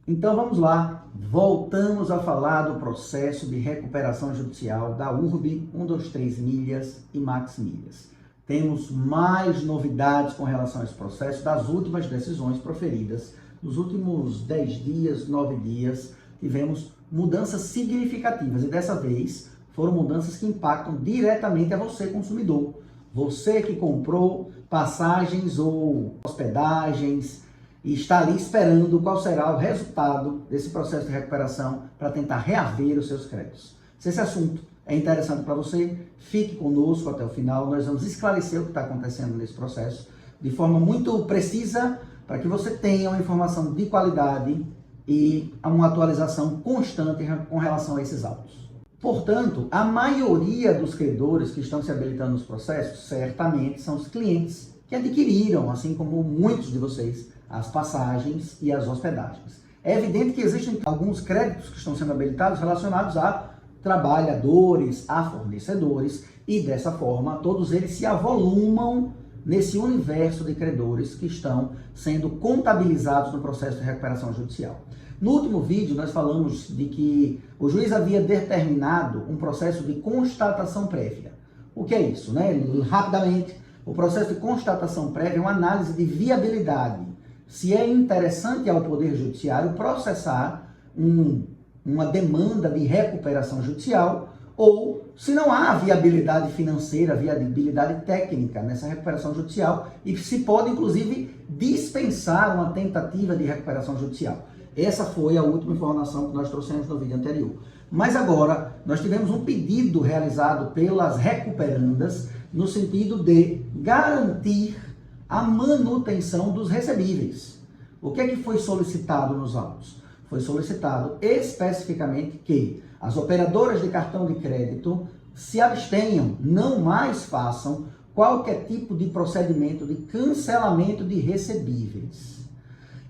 Então vamos lá, voltamos a falar do processo de recuperação judicial da URB 123 Milhas e Max Milhas. Temos mais novidades com relação a esse processo das últimas decisões proferidas. Nos últimos 10 dias, 9 dias, tivemos mudanças significativas e dessa vez foram mudanças que impactam diretamente a você, consumidor. Você que comprou passagens ou hospedagens e está ali esperando qual será o resultado desse processo de recuperação para tentar reaver os seus créditos. Se esse assunto é interessante para você, fique conosco até o final. Nós vamos esclarecer o que está acontecendo nesse processo de forma muito precisa para que você tenha uma informação de qualidade e uma atualização constante com relação a esses autos. Portanto, a maioria dos credores que estão se habilitando nos processos, certamente são os clientes que adquiriram, assim como muitos de vocês, as passagens e as hospedagens. É evidente que existem alguns créditos que estão sendo habilitados relacionados a trabalhadores, a fornecedores, e dessa forma todos eles se avolumam nesse universo de credores que estão sendo contabilizados no processo de recuperação judicial. No último vídeo nós falamos de que o juiz havia determinado um processo de constatação prévia. O que é isso, né? Rapidamente, o processo de constatação prévia é uma análise de viabilidade. Se é interessante ao Poder Judiciário processar uma demanda de recuperação judicial ou se não há viabilidade financeira, viabilidade técnica nessa recuperação judicial e se pode, inclusive, dispensar uma tentativa de recuperação judicial. Essa foi a última informação que nós trouxemos no vídeo anterior. Mas agora, nós tivemos um pedido realizado pelas recuperandas no sentido de garantir a manutenção dos recebíveis. O que é que foi solicitado nos autos? Foi solicitado especificamente que as operadoras de cartão de crédito se abstenham, não mais façam qualquer tipo de procedimento de cancelamento de recebíveis.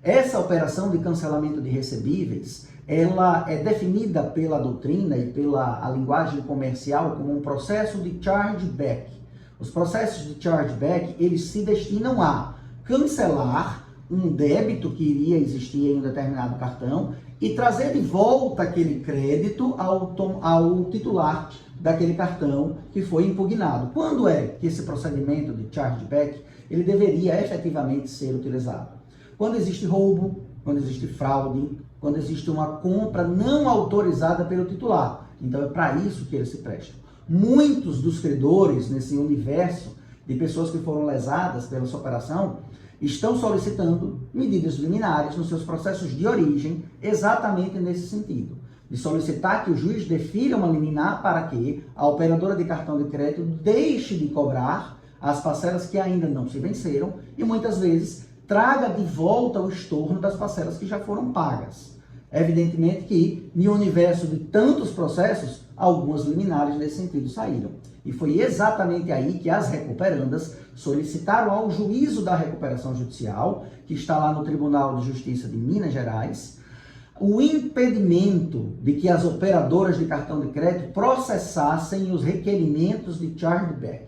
Essa operação de cancelamento de recebíveis, ela é definida pela doutrina e pela linguagem comercial como um processo de chargeback. Os processos de chargeback, eles se destinam a cancelar um débito que iria existir em um determinado cartão e trazer de volta aquele crédito ao titular daquele cartão que foi impugnado. Quando é que esse procedimento de chargeback ele deveria efetivamente ser utilizado? Quando existe roubo, quando existe fraude, quando existe uma compra não autorizada pelo titular. Então é para isso que eles se prestam. Muitos dos credores nesse universo de pessoas que foram lesadas pela sua operação estão solicitando medidas liminares nos seus processos de origem exatamente nesse sentido. De solicitar que o juiz defira uma liminar para que a operadora de cartão de crédito deixe de cobrar as parcelas que ainda não se venceram e muitas vezes traga de volta o estorno das parcelas que já foram pagas. Evidentemente que, no universo de tantos processos, algumas liminares nesse sentido saíram. E foi exatamente aí que as recuperandas solicitaram ao juízo da recuperação judicial, que está lá no Tribunal de Justiça de Minas Gerais, o impedimento de que as operadoras de cartão de crédito processassem os requerimentos de chargeback.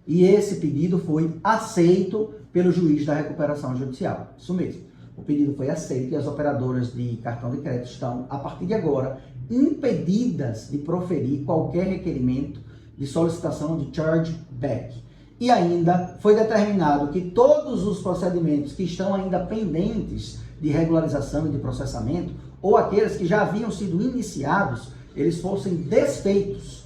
E esse pedido foi aceito pelo juiz da recuperação judicial. Isso mesmo. O pedido foi aceito e as operadoras de cartão de crédito estão, a partir de agora, impedidas de proferir qualquer requerimento de solicitação de chargeback. E ainda foi determinado que todos os procedimentos que estão ainda pendentes de regularização e de processamento, ou aqueles que já haviam sido iniciados, eles fossem desfeitos.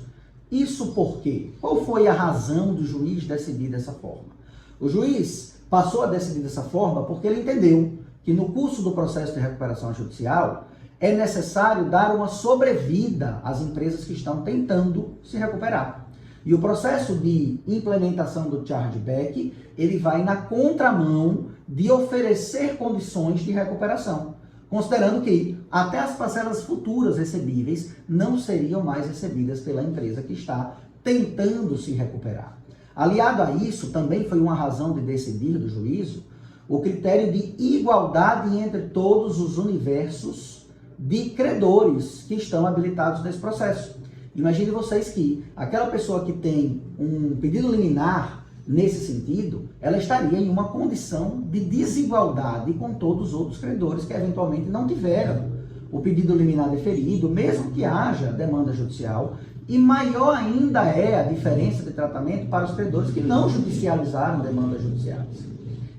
Isso por quê? Qual foi a razão do juiz decidir dessa forma? O juiz passou a decidir dessa forma porque ele entendeu que no curso do processo de recuperação judicial é necessário dar uma sobrevida às empresas que estão tentando se recuperar. E o processo de implementação do chargeback, ele vai na contramão de oferecer condições de recuperação, considerando que até as parcelas futuras recebíveis não seriam mais recebidas pela empresa que está tentando se recuperar. Aliado a isso, também foi uma razão de decidir do juízo o critério de igualdade entre todos os universos de credores que estão habilitados nesse processo. Imagine vocês que aquela pessoa que tem um pedido liminar nesse sentido, ela estaria em uma condição de desigualdade com todos os outros credores que eventualmente não tiveram o pedido liminar deferido, mesmo que haja demanda judicial, e maior ainda é a diferença de tratamento para os credores que não judicializaram demandas judiciais.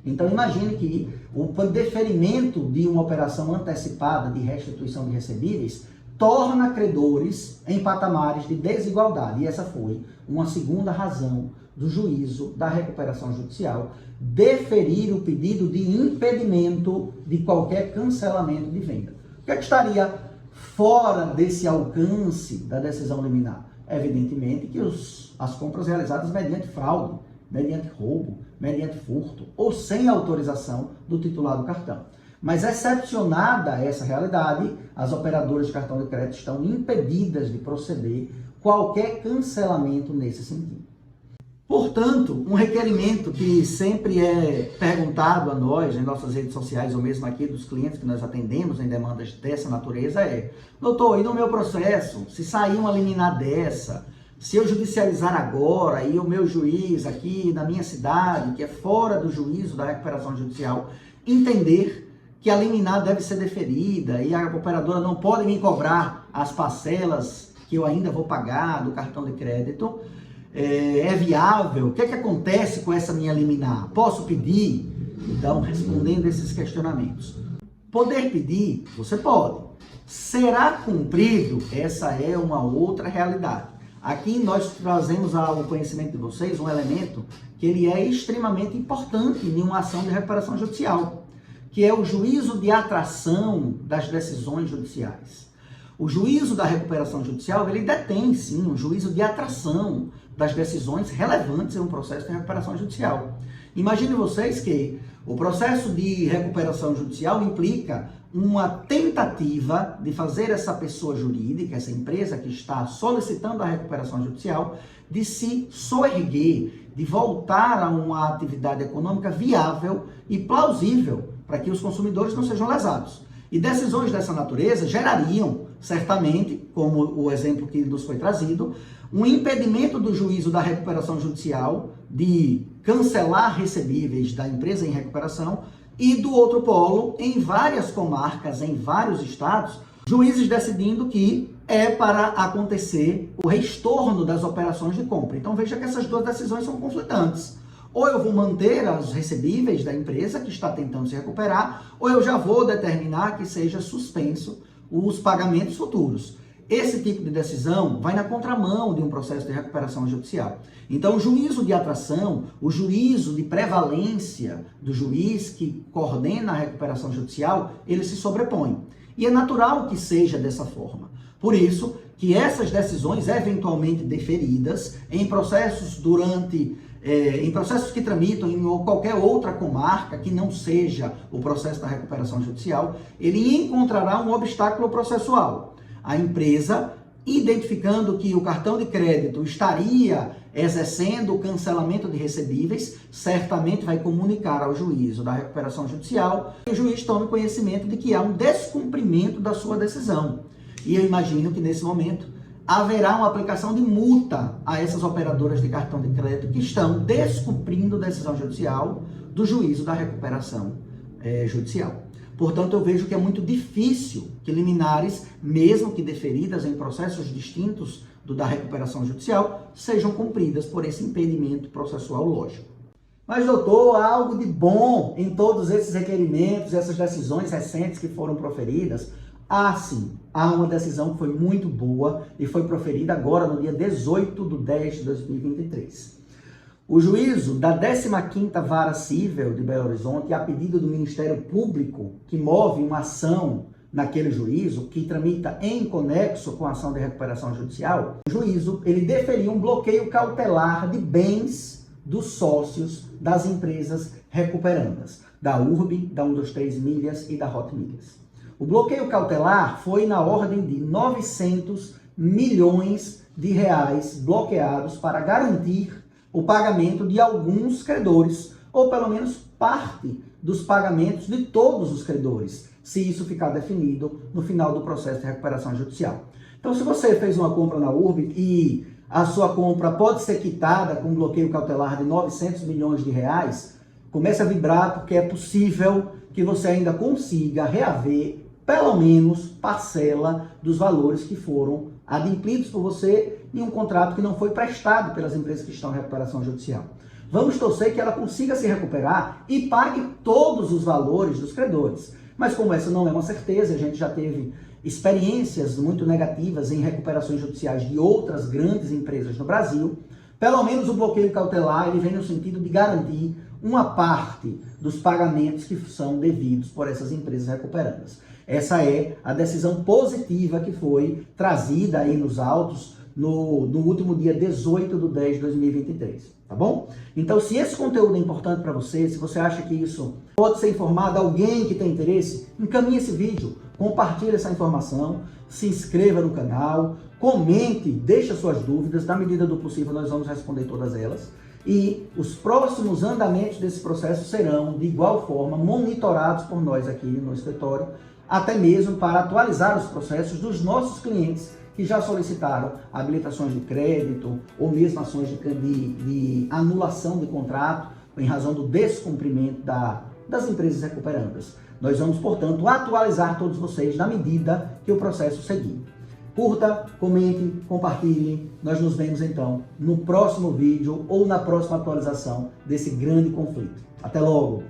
Então imagine que o deferimento de uma operação antecipada de restituição de recebíveis torna credores em patamares de desigualdade, e essa foi uma segunda razão do juízo da recuperação judicial deferir o pedido de impedimento de qualquer cancelamento de venda. O que estaria fora desse alcance da decisão liminar? Evidentemente que as compras realizadas mediante fraude, mediante roubo, mediante furto ou sem autorização do titular do cartão. Mas excepcionada essa realidade, as operadoras de cartão de crédito estão impedidas de proceder qualquer cancelamento nesse sentido. Portanto, um requerimento que sempre é perguntado a nós, em nossas redes sociais, ou mesmo aqui dos clientes que nós atendemos em demandas dessa natureza é: doutor, e no meu processo, se sair uma liminar dessa, se eu judicializar agora e o meu juiz aqui na minha cidade, que é fora do juízo da recuperação judicial, entender que a liminar deve ser deferida e a operadora não pode me cobrar as parcelas que eu ainda vou pagar do cartão de crédito, é viável? O que acontece com essa minha liminar? Posso pedir? Então, respondendo esses questionamentos. Poder pedir, você pode. Será cumprido? Essa é uma outra realidade. Aqui nós trazemos ao conhecimento de vocês um elemento que ele é extremamente importante em uma ação de recuperação judicial, que é o juízo de atração das decisões judiciais. O juízo da recuperação judicial, ele detém, sim, um juízo de atração das decisões relevantes em um processo de recuperação judicial. Imagine vocês que o processo de recuperação judicial implica uma tentativa de fazer essa pessoa jurídica, essa empresa que está solicitando a recuperação judicial, de se soerguer, de voltar a uma atividade econômica viável e plausível para que os consumidores não sejam lesados. E decisões dessa natureza gerariam, certamente, como o exemplo que nos foi trazido, um impedimento do juízo da recuperação judicial de cancelar recebíveis da empresa em recuperação e do outro polo, em várias comarcas, em vários estados, juízes decidindo que é para acontecer o restorno das operações de compra. Então veja que essas duas decisões são conflitantes. Ou eu vou manter os recebíveis da empresa que está tentando se recuperar, ou eu já vou determinar que seja suspenso os pagamentos futuros. Esse tipo de decisão vai na contramão de um processo de recuperação judicial. Então, o juízo de atração, o juízo de prevalência do juiz que coordena a recuperação judicial, ele se sobrepõe. E é natural que seja dessa forma. Por isso, que essas decisões eventualmente deferidas em processos em processos que tramitam em qualquer outra comarca que não seja o processo da recuperação judicial, ele encontrará um obstáculo processual. A empresa, identificando que o cartão de crédito estaria exercendo o cancelamento de recebíveis, certamente vai comunicar ao juízo da recuperação judicial que o juiz tome conhecimento de que há um descumprimento da sua decisão. E eu imagino que nesse momento haverá uma aplicação de multa a essas operadoras de cartão de crédito que estão descumprindo a decisão judicial do juízo da recuperação judicial. Portanto, eu vejo que é muito difícil que liminares, mesmo que deferidas em processos distintos do da recuperação judicial, sejam cumpridas por esse impedimento processual lógico. Mas, doutor, há algo de bom em todos esses requerimentos, essas decisões recentes que foram proferidas? Sim, há uma decisão que foi muito boa e foi proferida agora no dia 18/10/2023. O juízo da 15ª Vara Cível de Belo Horizonte, a pedido do Ministério Público, que move uma ação naquele juízo, que tramita em conexo com a ação de recuperação judicial, o juízo ele deferiu um bloqueio cautelar de bens dos sócios das empresas recuperandas, da URB, da 123 Milhas e da Hot Milhas. O bloqueio cautelar foi na ordem de 900 milhões de reais bloqueados para garantir o pagamento de alguns credores, ou pelo menos parte dos pagamentos de todos os credores, se isso ficar definido no final do processo de recuperação judicial. Então, se você fez uma compra na URB e a sua compra pode ser quitada com um bloqueio cautelar de 900 milhões de reais, comece a vibrar, porque é possível que você ainda consiga reaver pelo menos parcela dos valores que foram adimplidos por você em um contrato que não foi prestado pelas empresas que estão em recuperação judicial. Vamos torcer que ela consiga se recuperar e pague todos os valores dos credores. Mas como essa não é uma certeza, a gente já teve experiências muito negativas em recuperações judiciais de outras grandes empresas no Brasil, pelo menos o bloqueio cautelar ele vem no sentido de garantir uma parte dos pagamentos que são devidos por essas empresas recuperandas. Essa é a decisão positiva que foi trazida aí nos autos no último dia 18/10/2023, tá bom? Então, se esse conteúdo é importante para você, se você acha que isso pode ser informado a alguém que tem interesse, encaminhe esse vídeo, compartilhe essa informação, se inscreva no canal, comente, deixe suas dúvidas, na medida do possível nós vamos responder todas elas. E os próximos andamentos desse processo serão, de igual forma, monitorados por nós aqui no escritório, até mesmo para atualizar os processos dos nossos clientes que já solicitaram habilitações de crédito ou mesmo ações de anulação de contrato em razão do descumprimento das empresas recuperandas. Nós vamos, portanto, atualizar todos vocês na medida que o processo seguir. Curta, comente, compartilhe. Nós nos vemos então no próximo vídeo ou na próxima atualização desse grande conflito. Até logo!